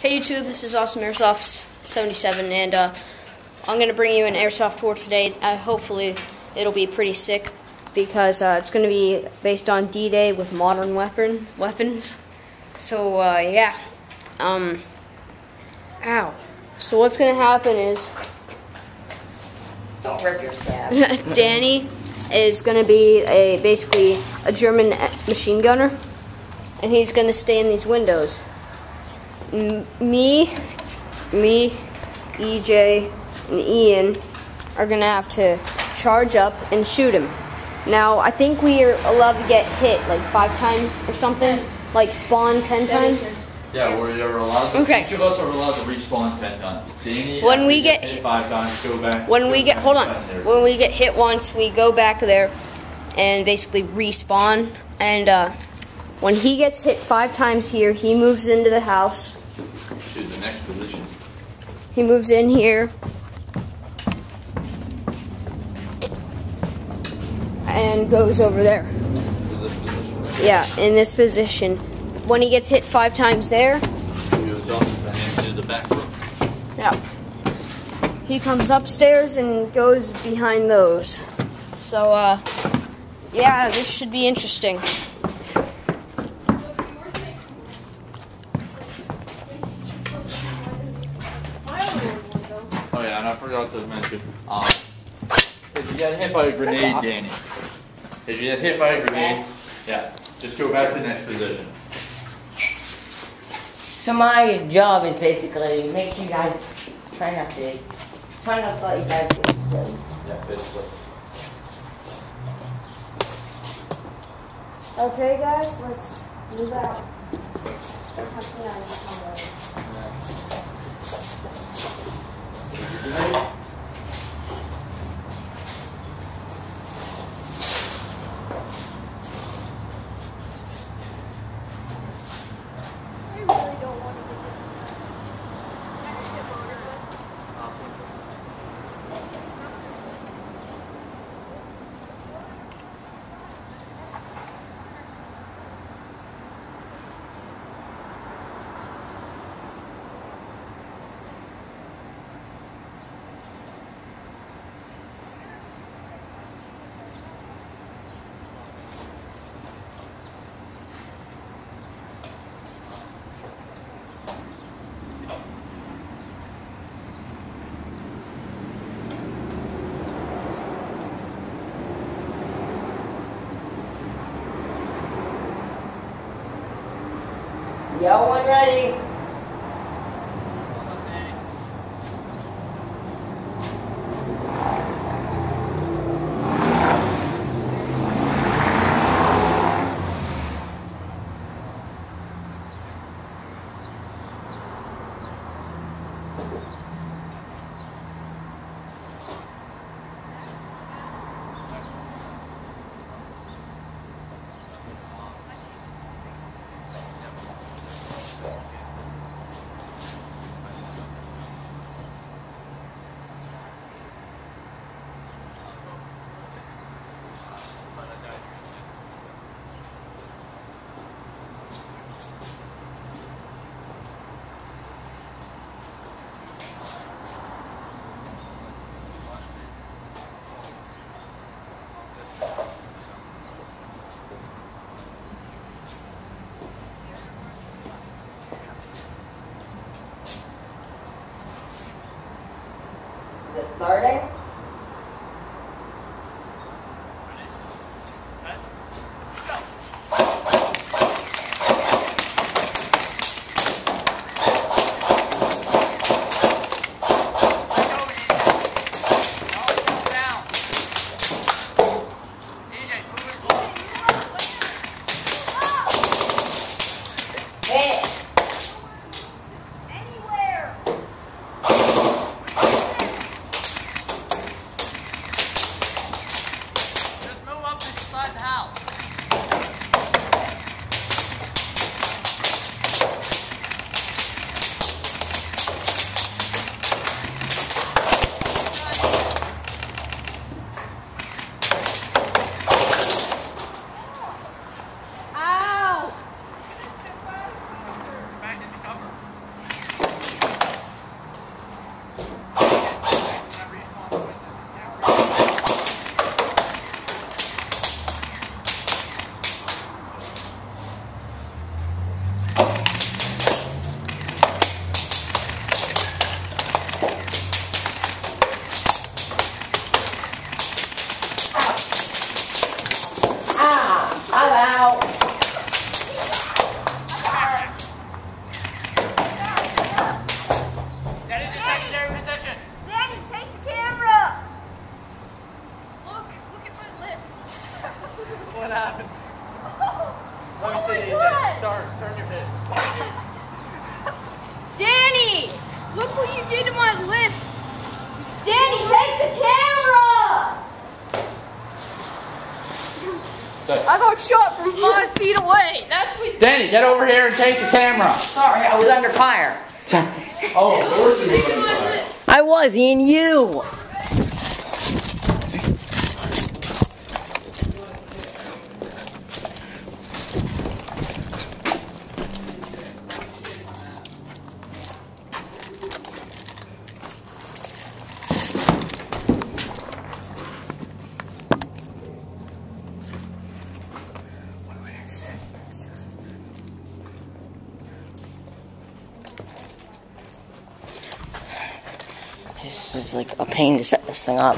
Hey YouTube, this is Awesome Airsoft 77, and I'm going to bring you an airsoft tour today. Hopefully it'll be pretty sick, because it's going to be based on D-Day with modern weapons. So yeah, ow. So what's going to happen is, don't rip your scab. Danny is going to be basically a German machine gunner, and he's going to stay in these windows. Me, EJ, and Ian are going to have to charge up and shoot him. Now, I think we are allowed to get hit like 5 times or something, like spawn 10 times. Yeah, we're allowed to, okay. Each of us are allowed to respawn 10 times. Danny, when we get hit 5 times, go back. When we get hit once, we go back there and basically respawn. And when he gets hit 5 times here, he moves into the house. To the next position. He moves in here. And goes over there. To this position. Yeah, in this position. When he gets hit 5 times there, He goes up and into the back room. yeah, he comes upstairs and goes behind those. So, yeah, this should be interesting. Oh yeah, and I forgot to mention, if you get hit by a grenade, Danny, if you get hit by a grenade, yeah, just go back to the next position. So my job is basically make sure you guys try not to let you guys get close. Yeah, basically. Okay, guys, let's move out. Yo, one ready. Is it starting? Look what you did to my lip. Danny, take the camera! I got shot from 5 feet away. That's what. Danny, get over here and take the camera. Sorry, I was under fire. Oh, of course you were. I was, Ian, you. This is like a pain to set this thing up.